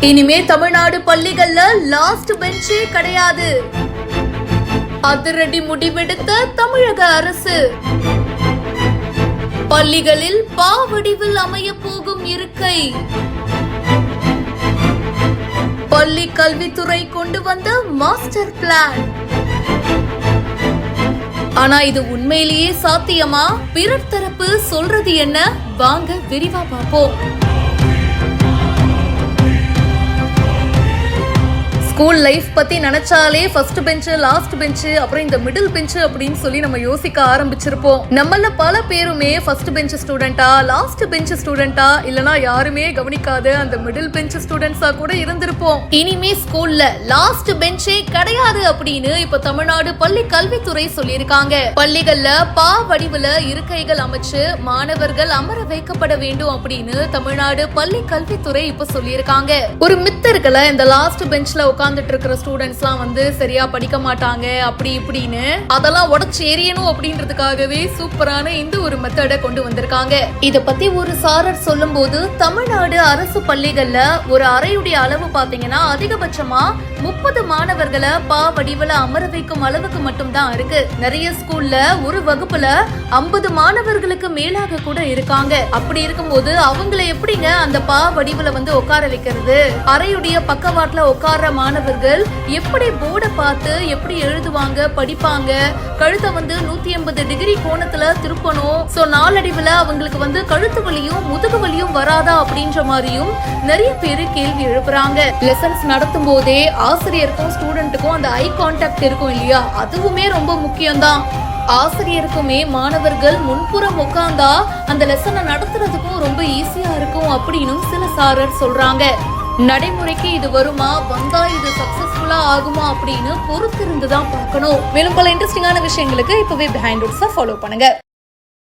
இனிமே தமிழ்நாடு பள்ளிகள்ல லாஸ்ட் பெஞ்சே கிடையாது. அதிரடி முடிவெடுத்த தமிழக அரசு. பள்ளிகளில் பாவடிவில் அமைய போகும் இருக்கை. பள்ளி கல்வித்துறை கொண்டு வந்த மாஸ்டர் பிளான். ஆனா இது உண்மையிலேயே சாத்தியமா? பிறர் தரப்பு சொல்றது என்ன? வாங்க விரிவா பார்ப்போம். ஸ்கூல் லைஃப் பத்தி நினைச்சாலே ஃபர்ஸ்ட் பெஞ்ச், லாஸ்ட் பெஞ்ச், அப்புறம் இந்த மிடில் பெஞ்ச் அப்படின்னு சொல்லி நம்ம யோசிக்க ஆரம்பிச்சிருப்போம். நம்மள பல பேருமே ஃபர்ஸ்ட் பெஞ்ச் ஸ்டூடெண்டா, லாஸ்ட் பெஞ்ச் ஸ்டூடெண்டா, இல்லனா யாருமே கவனிக்காத அந்த மிடில் பெஞ்ச் ஸ்டூடெண்ட்ஸா கூட இருந்திருப்போம். இனிமே ஸ்கூல்ல லாஸ்ட் பெஞ்சே கிடையாது அப்படின்னு இப்ப தமிழ்நாடு பள்ளி கல்வித்துறை சொல்லியிருக்காங்க. பள்ளிகள்ல பா வடிவுல இருக்கைகள் அமைச்சு மாணவர்கள் அமர வைக்கப்பட வேண்டும் அப்படின்னு தமிழ்நாடு பள்ளி கல்வித்துறை இப்ப சொல்லியிருக்காங்க. ஒரு மித்தர்களை இந்த லாஸ்ட் பெஞ்ச்ல உட்கார்ந்துட்டு இருக்கிற ஸ்டூடெண்ட்ஸ்லாம் வந்து சரியா படிக்க மாட்டாங்க அப்படி இப்படின்னு அதெல்லாம் உடச்சு எரியணும் அப்படின்றதுக்காகவே சூப்பரான இந்த ஒரு மெத்தட கொண்டு வந்திருக்காங்க. இத பத்தி ஒரு சாரர் சொல்லும் போது, தமிழ்நாடு அரசு பள்ளிகள்ல ஒரு அறையுடைய அளவு பாத்தீங்கன்னா அதிகபட்சமா 30 மாணவர்களை பா வடிவுல அமர வைக்கும் அளவுக்கு மட்டும் தான் இருக்கு. நிறைய ஸ்கூல்ல ஒரு வகுப்புல 50 மாணவர்களுக்கு மேலாக கூட இருக்காங்க. அப்படி இருக்கும்போது அவங்களை எப்படிங்க அந்த பா வடிவுல வந்து உட்கார வைக்கிறது? அறையுடைய பக்கவாட்டுல உட்கார மாணவர்கள் எப்படி போர்டை பார்த்து எப்படி எழுதுவாங்க, படிப்பாங்க? கழுத்தை வந்து 180 டிகிரி கோணத்துல திருப்பணும். சோ நாளடைவுல அவங்களுக்கு வந்து கழுத்து வலியும் முதுகு வலியும் வராதா அப்படின்ற மாதிரியும் நிறைய பேரு கேள்வி எழுப்புறாங்க. லெசன்ஸ் நடத்தும் போதே ஆசிரியருக்கும் ஸ்டூடெண்ட்டுக்கும் அந்த ஐ கான்டாக்ட் இருக்கும் இல்லையா, அதுவுமே ரொம்ப முக்கியம்தான். ஆசிரியருக்குமே மாணவர்கள் முன்புறம் உட்கார்ந்தா அந்த லெசனை நடத்துறதுக்கும் ரொம்ப ஈஸியா இருக்கும் அப்படின்னு சில சாரர் சொல்றாங்க. நடைமுறைக்கு இது வருமா, வந்தா இது சக்சஸ்ஃபுல்லா ஆகுமா அப்படின்னு பொறுத்திருந்துதான் பார்க்கணும். மேலும் பல இன்ட்ரெஸ்டிங்கான விஷயங்களுக்கு இப்பவே பிஹைண்ட் ரூட்ஸை ஃபாலோ பண்ணுங்க.